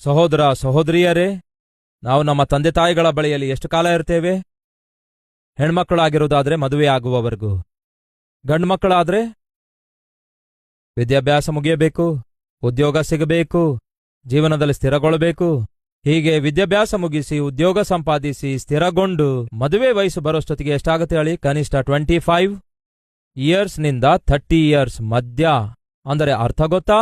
ಸಹೋದರ ಸಹೋದರಿಯರೇ, ನಾವು ನಮ್ಮ ತಂದೆ ತಾಯಿಗಳ ಬಳಿಯಲ್ಲಿ ಎಷ್ಟು ಕಾಲ ಇರ್ತೇವೆ? ಹೆಣ್ಮಕ್ಕಳಾಗಿರುವುದಾದ್ರೆ ಮದುವೆ ಆಗುವವರೆಗೂ, ಗಂಡು ಮಕ್ಕಳಾದ್ರೆ ವಿದ್ಯಾಭ್ಯಾಸ ಮುಗಿಯಬೇಕು, ಉದ್ಯೋಗ ಸಿಗಬೇಕು, ಜೀವನದಲ್ಲಿ ಸ್ಥಿರಗೊಳ್ಳಬೇಕು. ಹೀಗೆ ವಿದ್ಯಾಭ್ಯಾಸ ಮುಗಿಸಿ, ಉದ್ಯೋಗ ಸಂಪಾದಿಸಿ, ಸ್ಥಿರಗೊಂಡು ಮದುವೆ ವಯಸ್ಸು ಬರೋಷ್ಟೊತ್ತಿಗೆ ಎಷ್ಟಾಗುತ್ತೆ ಹೇಳಿ? ಕನಿಷ್ಠ 25 ಇಯರ್ಸ್ನಿಂದ 30 ಇಯರ್ಸ್ ಮಧ್ಯ. ಅಂದರೆ ಅರ್ಥ ಗೊತ್ತಾ?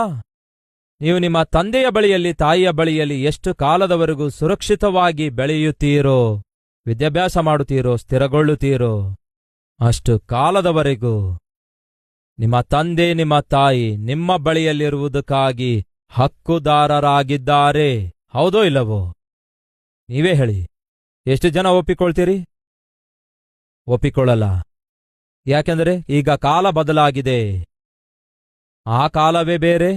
ನೀವು ನಿಮ್ಮ ತಂದೆಯ ಬಳಿಯಲ್ಲಿ, ತಾಯಿಯ ಬಳಿಯಲ್ಲಿ ಎಷ್ಟು ಕಾಲದವರೆಗೂ ಸುರಕ್ಷಿತವಾಗಿ ಬೆಳೆಯುತ್ತೀರೋ, ವಿದ್ಯಾಭ್ಯಾಸ ಮಾಡುತ್ತೀರೋ, ಸ್ಥಿರಗೊಳ್ಳುತ್ತೀರೋ, ಅಷ್ಟು ಕಾಲದವರೆಗೂ ನಿಮ್ಮ ತಂದೆ ನಿಮ್ಮ ತಾಯಿ ನಿಮ್ಮ ಬಳಿಯಲ್ಲಿರುವುದಕ್ಕಾಗಿ ಹಕ್ಕುದಾರರಾಗಿದ್ದಾರೆ. ಹೌದೋ ಇಲ್ಲವೋ? ನೀವೇ ಹೇಳಿ. ಎಷ್ಟು ಜನ ಒಪ್ಪಿಕೊಳ್ತೀರಿ? ಒಪ್ಪಿಕೊಳ್ಳಲ್ಲ. ಯಾಕೆಂದರೆ ಈಗ ಕಾಲ ಬದಲಾಗಿದೆ. ಆ ಕಾಲವೇ ಬೇರೆ,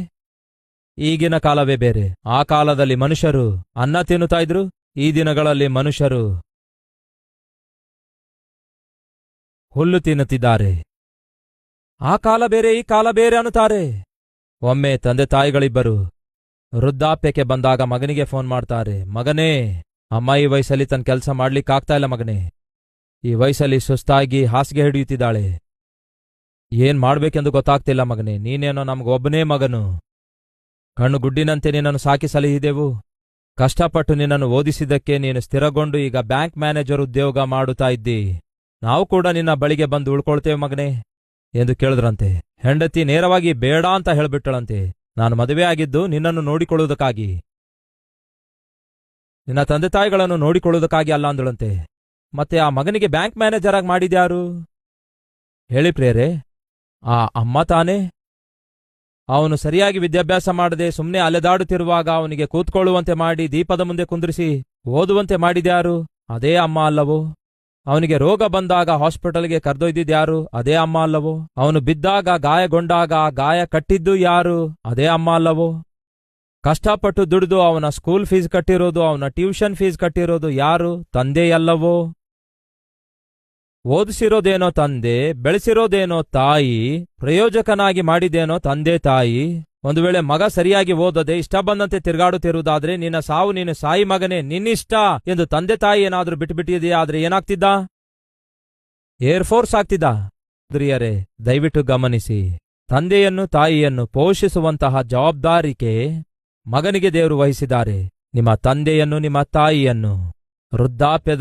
ಈಗಿನ ಕಾಲವೇ ಬೇರೆ. ಆ ಕಾಲದಲ್ಲಿ ಮನುಷ್ಯರು ಅನ್ನ ತಿನ್ನುತ್ತಾ ಇದ್ರು, ಈ ದಿನಗಳಲ್ಲಿ ಮನುಷ್ಯರು ಹುಲ್ಲು ತಿನ್ನುತ್ತಿದ್ದಾರೆ. ಆ ಕಾಲ ಬೇರೆ, ಈ ಕಾಲ ಬೇರೆ ಅನ್ನುತ್ತಾರೆ. ಒಮ್ಮೆ ತಂದೆ ತಾಯಿಗಳಿಬ್ಬರು ವೃದ್ಧಾಪ್ಯಕ್ಕೆ ಬಂದಾಗ ಮಗನಿಗೆ ಫೋನ್ ಮಾಡ್ತಾರೆ, ಮಗನೇ, ಅಮ್ಮ ಈ ವಯಸ್ಸಲ್ಲಿ ತನ್ನ ಕೆಲಸ ಮಾಡ್ಲಿಕ್ಕಾಗ್ತಾ ಇಲ್ಲ ಮಗನೇ, ಈ ವಯಸ್ಸಲ್ಲಿ ಸುಸ್ತಾಗಿ ಹಾಸಿಗೆ ಹಿಡಿಯುತ್ತಿದ್ದಾಳೆ, ಏನ್ ಮಾಡ್ಬೇಕೆಂದು ಗೊತ್ತಾಗ್ತಿಲ್ಲ ಮಗನೇ, ನೀನೇನೋ ನಮಗೊಬ್ಬನೇ ಮಗನು, ಕಣ್ಣು ಗುಡ್ಡಿನಂತೆ ನಿನ್ನನ್ನು ಸಾಕಿ ಸಲಹಿದೆವು, ಕಷ್ಟಪಟ್ಟು ನಿನ್ನನ್ನು ಓದಿಸಿದ್ದಕ್ಕೆ ನೀನು ಸ್ಥಿರಗೊಂಡು ಈಗ ಬ್ಯಾಂಕ್ ಮ್ಯಾನೇಜರ್ ಉದ್ಯೋಗ ಮಾಡುತ್ತಾ ಇದ್ದಿ, ನಾವು ಕೂಡ ನಿನ್ನ ಬಳಿಗೆ ಬಂದು ಉಳ್ಕೊಳ್ತೇವೆ ಮಗನೇ ಎಂದು ಕೇಳಿದ್ರಂತೆ. ಹೆಂಡತಿ ನೇರವಾಗಿ ಬೇಡ ಅಂತ ಹೇಳ್ಬಿಟ್ಟಳಂತೆ. ನಾನು ಮದುವೆ ಆಗಿದ್ದು ನಿನ್ನನ್ನು ನೋಡಿಕೊಳ್ಳುವುದಕ್ಕಾಗಿ, ನಿನ್ನ ತಂದೆ ತಾಯಿಗಳನ್ನು ನೋಡಿಕೊಳ್ಳುವುದಕ್ಕಾಗಿ ಅಲ್ಲ ಅಂದಳಂತೆ. ಮತ್ತೆ ಆ ಮಗನಿಗೆ ಬ್ಯಾಂಕ್ ಮ್ಯಾನೇಜರ್ ಆಗಿ ಮಾಡಿದ್ಯಾರು ಹೇಳಿ ಪ್ರಿಯರೇ? ಆ ಅಮ್ಮ ತಾನೇ. ಅವನು ಸರಿಯಾಗಿ ವಿದ್ಯಾಭ್ಯಾಸ ಮಾಡದೆ ಸುಮ್ಮನೆ ಅಲೆದಾಡುತ್ತಿರುವಾಗ ಅವನಿಗೆ ಕೂತ್ಕೊಳ್ಳುವಂತೆ ಮಾಡಿ ದೀಪದ ಮುಂದೆ ಕುಂದ್ರಿಸಿ ಓದುವಂತೆ ಮಾಡಿದ್ಯಾರು? ಅದೇ ಅಮ್ಮ ಅಲ್ಲವೋ? ಅವನಿಗೆ ರೋಗ ಬಂದಾಗ ಹಾಸ್ಪಿಟಲ್ಗೆ ಕರೆದೊಯ್ದಿದ್ಯಾರು? ಅದೇ ಅಮ್ಮ ಅಲ್ಲವೋ? ಅವನು ಬಿದ್ದಾಗ, ಗಾಯಗೊಂಡಾಗ ಗಾಯ ಕಟ್ಟಿದ್ದು ಯಾರು? ಅದೇ ಅಮ್ಮ ಅಲ್ಲವೋ? ಕಷ್ಟಪಟ್ಟು ದುಡಿದು ಅವನ ಸ್ಕೂಲ್ ಫೀಸ್ ಕಟ್ಟಿರೋದು, ಅವನ ಟ್ಯೂಷನ್ ಫೀಸ್ ಕಟ್ಟಿರೋದು ಯಾರು? ತಂದೆಯಲ್ಲವೋ? ಓದಿಸಿರೋದೇನೋ ತಂದೆ, ಬೆಳೆಸಿರೋದೇನೋ ತಾಯಿ, ಪ್ರಯೋಜಕನಾಗಿ ಮಾಡಿದೇನೋ ತಂದೆ ತಾಯಿ. ಒಂದು ವೇಳೆ ಮಗ ಸರಿಯಾಗಿ ಓದದೆ ಇಷ್ಟ ಬಂದಂತೆ ತಿರುಗಾಡುತ್ತಿರುವುದಾದ್ರೆ ನಿನ್ನ ಸಾವು ನೀನು ಸಾಯಿ ಮಗನೇ, ನಿನ್ನಿಷ್ಟ ಎಂದು ತಂದೆ ತಾಯಿ ಏನಾದ್ರೂ ಬಿಟ್ಟುಬಿಟ್ಟಿದೆಯಾ? ಆದ್ರೆ ಏನಾಗ್ತಿದ್ದ? ಏರ್ಫೋರ್ಸ್ ಆಗ್ತಿದ್ದ. ಪ್ರಿಯರೇ, ದಯವಿಟ್ಟು ಗಮನಿಸಿ, ತಂದೆಯನ್ನು ತಾಯಿಯನ್ನು ಪೋಷಿಸುವಂತಹ ಜವಾಬ್ದಾರಿಕೆ ಮಗನಿಗೆ ದೇವರು ವಹಿಸಿದ್ದಾರೆ. ನಿಮ್ಮ ತಂದೆಯನ್ನು ನಿಮ್ಮ ತಾಯಿಯನ್ನು ವೃದ್ಧಾಪ್ಯದ